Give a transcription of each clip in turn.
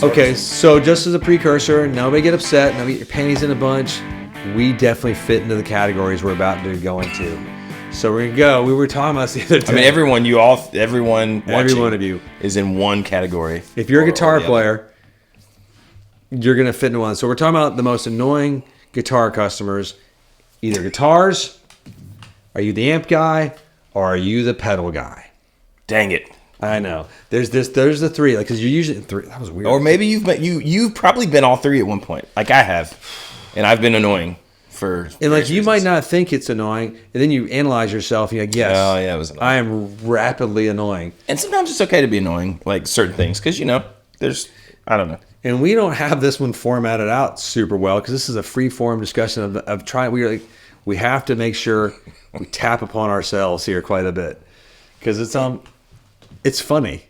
Okay, so just as a precursor, nobody get upset, nobody get your panties in a bunch. We definitely fit into the categories we're about to go into. So we're gonna go. We were talking about this the other day. I mean, everyone every one of you is in one category. If you're a guitar player, you're gonna fit into one. So we're talking about the most annoying guitar customers. Either guitars, are you the amp guy, or are you the pedal guy? Dang it. I know. There's the three, like, because you're usually three. That was weird. Or maybe you've probably been all three at one point, like I have, and I've been annoying for. And like you might not think it's annoying, and then you analyze yourself, and you're like, yes, oh yeah, it was annoying. I am rapidly annoying. And sometimes it's okay to be annoying, like certain things, because there's I don't know. And we don't have this one formatted out super well because this is a free form discussion of trying. We have to make sure we tap upon ourselves here quite a bit because it's funny,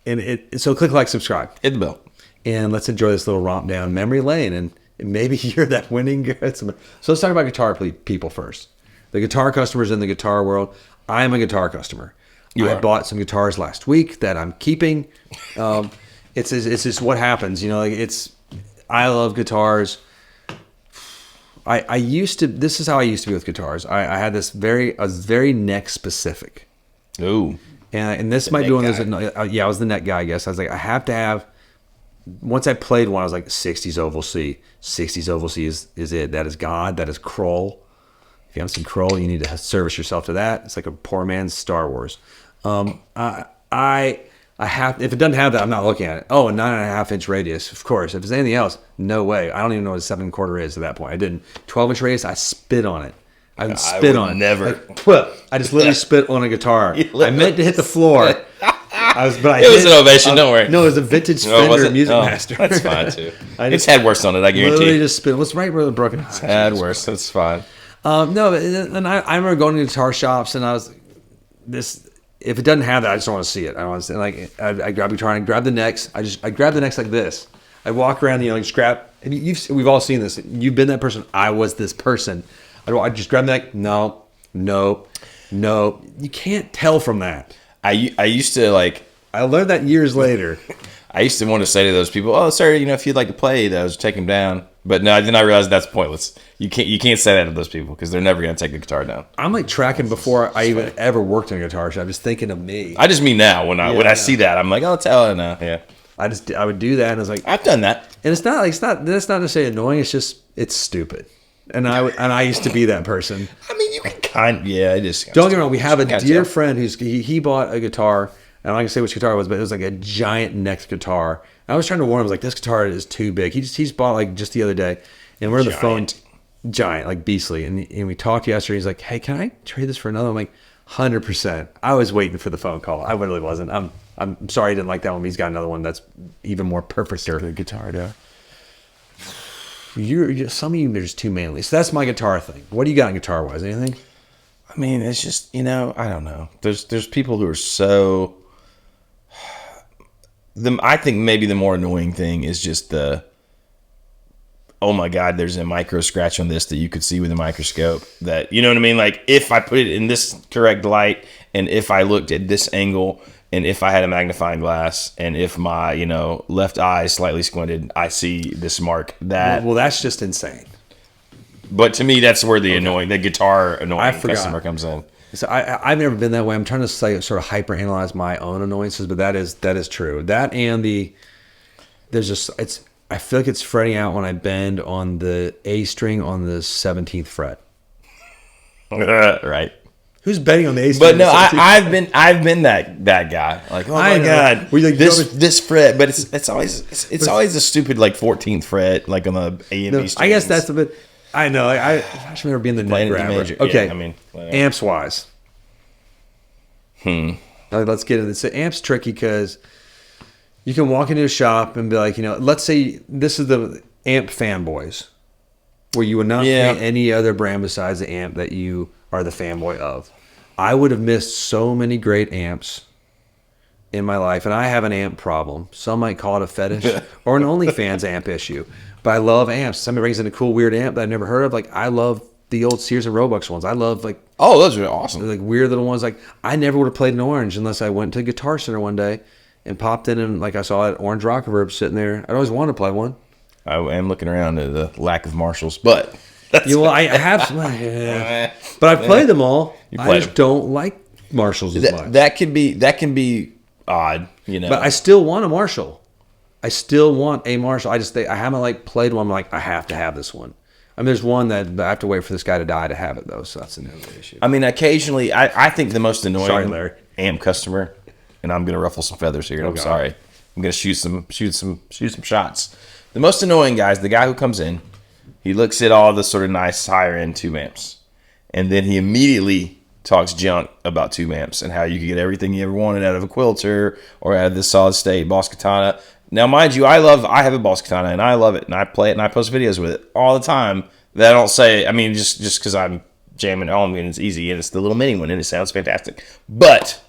and so click like, subscribe, Hit the bell, and let's enjoy this little romp down memory lane, and maybe you're that winning guy. So let's talk about guitar people first. The guitar customers in the guitar world. I am a guitar customer. I bought some guitars last week that I'm keeping. It's just what happens, I love guitars. This is how I used to be with guitars. I had this very neck specific. Ooh. And this might be one of those. I was the neck guy, I guess. I was like, I have to have. Once I played one, I was like, 60s Oval C. 60s Oval C is it. That is God. That is Kroll. If you haven't seen Kroll, you need to service yourself to that. It's like a poor man's Star Wars. I have. If it doesn't have that, I'm not looking at it. Oh, a 9.5-inch radius, of course. If it's anything else, no way. I don't even know what a 7.25 is at that point. I didn't. 12-inch radius, I spit on it. I spit on it. Never. I just literally spit on a guitar. I meant to hit the floor. It was an ovation. Don't worry. No, it was a vintage Fender Music Master. That's fine too. It's had worse on it. I guarantee. Literally just spit. What's right where the broken? It's had worse. That's fine. No, and I remember going to guitar shops, and I was this. If it doesn't have that, I just don't want to see it. I don't want to see, like, I grab the guitar and grab the necks. I grab the necks like this. I walk around, just grab. And we've all seen this. You've been that person. I was this person. I just grab the neck. No. You can't tell from that. I used to like. I learned that years later. I used to want to say to those people, "Oh, sir, if you'd like to play those, take them down." But no, then I realized that's pointless. You can't say that to those people because they're never going to take the guitar down. I'm like tracking before I even ever worked in a guitar shop. Just thinking of me. I just mean now when I see that, I'm like, oh, tell it now. Yeah. I would do that, and I was like, I've done that, and it's not that's not to say annoying. It's just it's stupid, and I used to be that person. I mean, you can it is. Don't get me wrong. We have a dear friend he bought a guitar. And I can say which guitar it was, but it was like a giant neck guitar. I was trying to warn him, I was like, this guitar is too big. He's bought like just the other day, and we're on the phone, giant, like beastly. And we talked yesterday. He's like, hey, can I trade this for another? I'm like, 100%. I was waiting for the phone call. I really wasn't. I'm sorry I didn't like that one. But he's got another one that's even more perfect for the guitar. Some of you are just too manly. So that's my guitar thing. What do you got in guitar wise? Anything? I mean, it's just I don't know. There's people who are so. I think maybe the more annoying thing is just oh my God, there's a micro scratch on this that you could see with a microscope. That, you know what I mean? Like, if I put it in this correct light, and if I looked at this angle, and if I had a magnifying glass, and if my, left eye is slightly squinted, I see this mark. Well, that's just insane. But to me, that's where the guitar annoying customer comes in. So I've never been that way. I'm trying to sort of hyper analyze my own annoyances, but that is true. That and I feel like it's fretting out when I bend on the A string on the 17th fret. Right. Who's betting on the A string? But no, I've been that guy. Like, oh my God, like this fret. But it's always the stupid like 14th fret, like on the A and B strings. I guess that's a bit. I know. I should never be in the neck grabber. Okay. Yeah, I mean, amps wise. Let's get into this. So amps tricky because you can walk into a shop and be like, let's say this is the amp fanboys, where you would not pay any other brand besides the amp that you are the fanboy of. I would have missed so many great amps in my life, and I have an amp problem. Some might call it a fetish or an OnlyFans amp issue. But I love amps. Somebody brings in a cool weird amp that I've never heard of. Like, I love the old Sears and Roebuck ones. I love those are awesome. Like weird little ones. Like, I never would have played an orange unless I went to Guitar Center one day and popped in and like I saw that orange rock reverb sitting there. I'd always wanted to play one. I am looking around at the lack of Marshalls, but I have some, but I've played them all. I just don't like Marshalls as much. That can be odd, But I still want a Marshall. I still want a Marshall. I haven't like played one. I'm like, I have to have this one. I mean, there's one that I have to wait for this guy to die to have it though, so that's another issue. I mean, occasionally, I think the most annoying Sorry, Larry. amp customer, and I'm gonna ruffle some feathers here. I'm sorry. I'm gonna shoot some shots. The most annoying guy is the guy who comes in. He looks at all the sort of nice higher end tube amps, and then he immediately talks junk about tube amps and how you can get everything you ever wanted out of a Quilter or out of this solid state Boss Katana. Now, mind you, I have a Boss Katana and I love it and I play it and I post videos with it all the time. That I don't say, I mean, just because I'm jamming on and it's easy and it's the little mini one and it sounds fantastic. But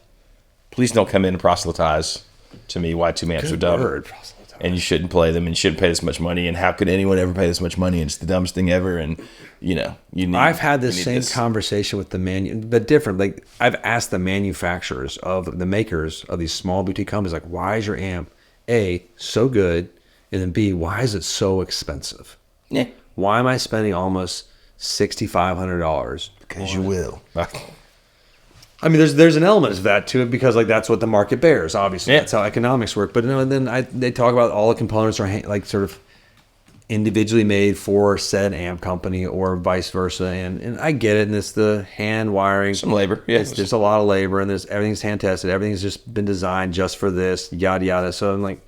please don't come in and proselytize to me why tube amps are dumb. And you shouldn't play them, and you shouldn't pay this much money. And how could anyone ever pay this much money? And it's the dumbest thing ever. And I've had this same conversation with but different. Like I've asked the manufacturers of the makers of these small boutique companies, like, why is your amp A so good, and then B, why is it so expensive? Yeah. Why am I spending almost $6,500? Because you will. I mean, there's an element of that to it because like that's what the market bears. Obviously, that's how economics work. But and then they talk about all the components are like sort of individually made for said amp company or vice versa. And I get it. And it's the hand wiring, some labor. Yeah, it's just a lot of labor, and everything's hand tested. Everything's just been designed just for this, yada yada. So I'm like,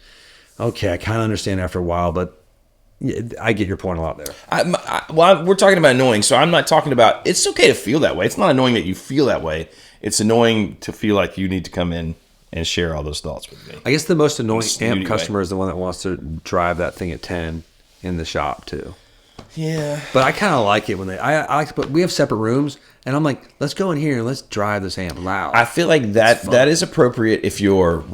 okay, I kind of understand after a while, but I get your point a lot there. We're talking about annoying, so I'm not talking about. It's okay to feel that way. It's not annoying that you feel that way. It's annoying to feel like you need to come in and share all those thoughts with me. I guess the most annoying amp customer is the one that wants to drive that thing at 10 in the shop too. Yeah. But I kind of like it when I like, but we have separate rooms, and I'm like, let's go in here and let's drive this amp loud. I feel like that is appropriate if you're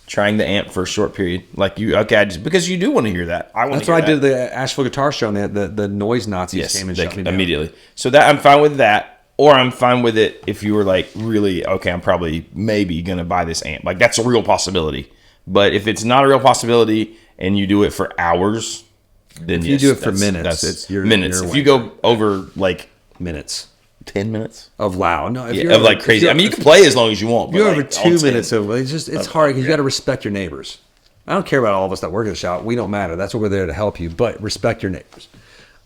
trying the amp for a short period, like because you do want to hear that. That's why I did the Asheville Guitar Show, and the noise Nazis came and shut me down immediately. So that I'm fine with that. Or I'm fine with it if you were like, really, okay, I'm probably maybe going to buy this amp. Like, that's a real possibility. But if it's not a real possibility and you do it for hours, then if you do it for minutes, it's minutes. If you go over like minutes, 10 minutes of loud, no, if of like crazy. I mean, you can play as long as you want. But you're over 2 minutes of it's hard because you got to respect your neighbors. I don't care about all of us that work at the shop. We don't matter. That's what we're there to help you. But respect your neighbors.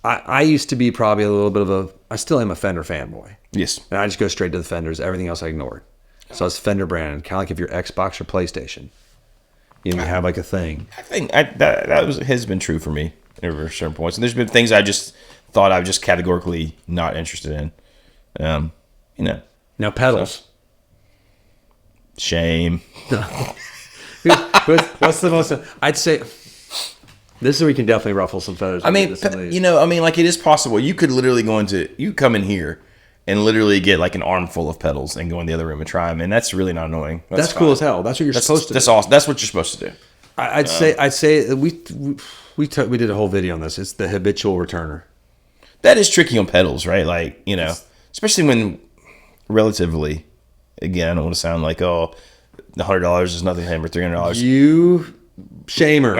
I used to be probably a little bit of I still am a Fender fanboy. Yes. And I just go straight to the Fenders. Everything else I ignored. So it's Fender brand, kind of like if you're Xbox or PlayStation. You have like a thing. I think that has been true for me over certain points. And there's been things I just thought I was just categorically not interested in. Now pedals. So. Shame. What's the most? I'd say this is where we can definitely ruffle some feathers. I mean, like it is possible. You could literally come in here and literally get like an armful of pedals and go in the other room and try them, and that's really not annoying. That's cool as hell. That's what you're supposed to do. That's awesome. That's what you're supposed to do. I'd say we did a whole video on this. It's the habitual returner. That is tricky on pedals, right? Like, especially when relatively, again, I don't want to sound like, oh, $100 is nothing to him or $300. You shamer.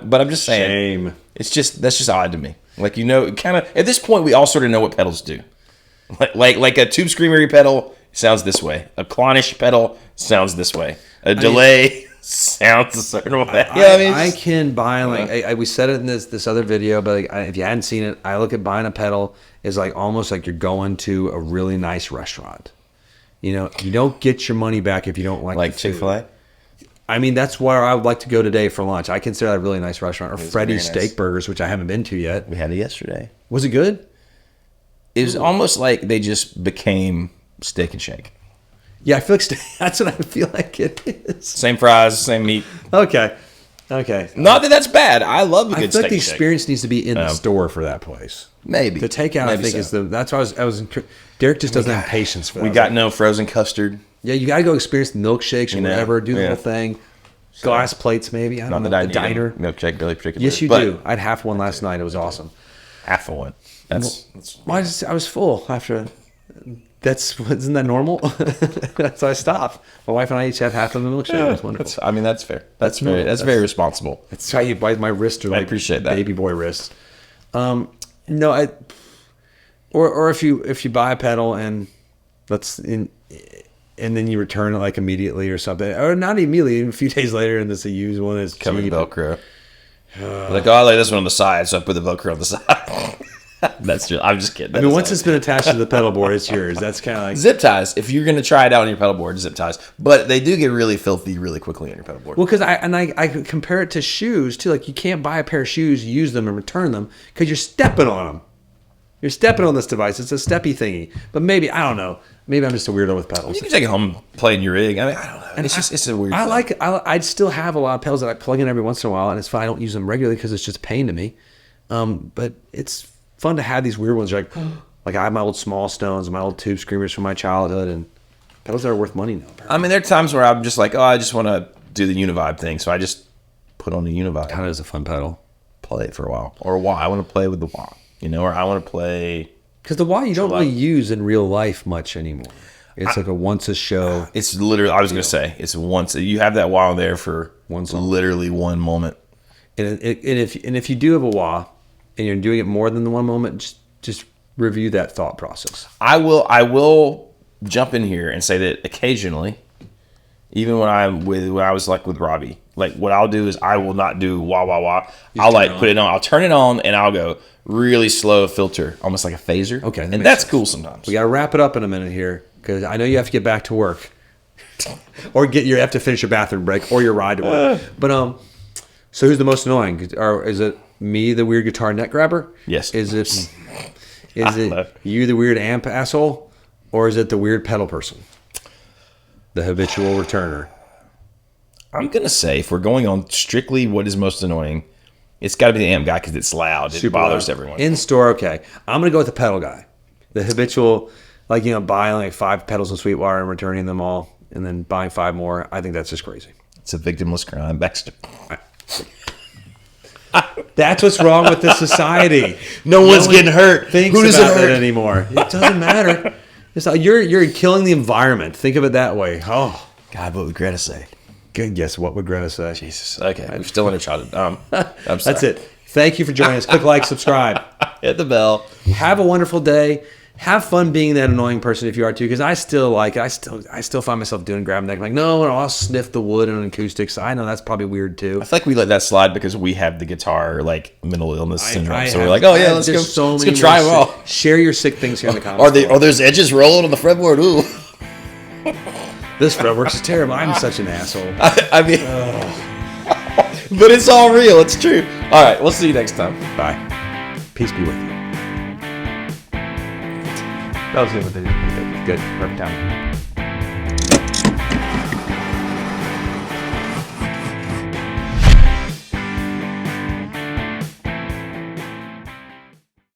But I'm just saying. Shame. That's just odd to me. Like, kind of, at this point, we all sort of know what pedals do. Like a Tube Screamery pedal sounds this way. A Clonish pedal sounds this way. A delay sounds a certain way. I can buy we said it in this other video, but if you hadn't seen it, I look at buying a pedal is like almost like you're going to a really nice restaurant. You don't get your money back if you don't like Chick-fil-A. I mean, that's where I would like to go today for lunch. I consider that a really nice restaurant. Or Freddy's Steak Burgers, which I haven't been to yet. We had it yesterday. Was it good? It was almost like they just became Steak and Shake. Yeah, I feel like that's what I feel like it is. Same fries, same meat. Okay. Not that that's bad. I love a good steak. I feel like the experience needs to be in the store for that place. Maybe. The takeout, I think, is that's why I was Derek just doesn't have patience for that. We got no frozen custard. Yeah, you got to go experience the milkshakes or whatever. Do the whole thing. Glass plates, maybe. I don't know. The diner. Milkshake, really particular. Yes, you do. I had half one last night. It was awesome. Half of one. I was full after Isn't that normal? So I stopped. My wife and I each have half of a milkshake. Yeah, It's wonderful. that's fair. That's very responsible. That's how you buy my wrist, or like I appreciate that. baby boy wrist. No, or if you buy a pedal and and then you return it like immediately or something, or not immediately, a few days later, and it's a used one. It's Coming cheap. Velcro. Like, I lay this one on the side, so I put the Velcro on the side. I'm just kidding. I mean, once it's been attached to the pedal board, it's yours. That's kind of like zip ties. If you're going to try it out on your pedal board, zip ties. But they do get really filthy really quickly on your pedal board. Well, because I compare it to shoes too. Like, you can't buy a pair of shoes, use them, and return them because you're stepping on them. You're stepping on this device. It's a steppy thingy. But maybe, I don't know. Maybe I'm just a weirdo with pedals. You can take it home, play in your rig. I mean, I don't know. And it's a weird. I still have a lot of pedals that I plug in every once in a while, and it's fine. I don't use them regularly because it's just a pain to me. But it's fun to have these weird ones. Like I have my old Small Stones, my old Tube Screamers from my childhood, and pedals that are worth money now. Apparently. I mean, there are times where I'm just like, I just want to do the Univibe thing, so I just put on the Univibe. Kind of is a fun pedal. Play it for a while, or a wah. I want to play with the wah, or I want to play because the wah you don't really use in real life much anymore. It's like a once a show. It's literally. I was going to say it's once. You have that wah there for literally one moment. And if you do have a wah, and you're doing it more than the one moment, just review that thought process. I will jump in here and say that occasionally, even when I was like with Robbie, like what I'll do is I will not do wah wah wah. I'll put it on. I'll turn it on and I'll go really slow filter, almost like a phaser. Okay, and that's cool sometimes. We got to wrap it up in a minute here because I know you have to get back to work, or you have to finish your bathroom break or your ride to work. But so who's the most annoying? Or is it me, the weird guitar neck grabber? Yes. Is it you, the weird amp asshole, or is it the weird pedal person, the habitual returner? I'm gonna say if we're going on strictly what is most annoying, it's got to be the amp guy because it's loud. It bothers everyone. In store, okay. I'm gonna go with the pedal guy, the habitual, buying like 5 pedals in Sweetwater and returning them all, and then buying 5 more. I think that's just crazy. It's a victimless crime, Baxter. That's what's wrong with this society. No one's getting hurt. Who does it hurt anymore? It doesn't matter. It's not, you're killing the environment. Think of it that way. Oh God, what would Greta say? Good guess. What would Greta say? Jesus. Okay, we're still in her childhood. I'm sorry. That's it. Thank you for joining us. Click like, subscribe, hit the bell. Have a wonderful day. Have fun being that annoying person if you are too, because I still find myself grabbing neck. Like, no, I'll sniff the wood on acoustics. I know that's probably weird too. I feel like we let that slide because we have the guitar mental illness syndrome. So we're like, oh yeah, let's go try them all. Share your sick things here in the comments. Are there's edges rolling on the fretboard? Ooh. This fretworks is terrible. I'm such an asshole. I mean, but it's all real. It's true. All right, we'll see you next time. Bye. Peace be with you. That was good. Good. Perfect time.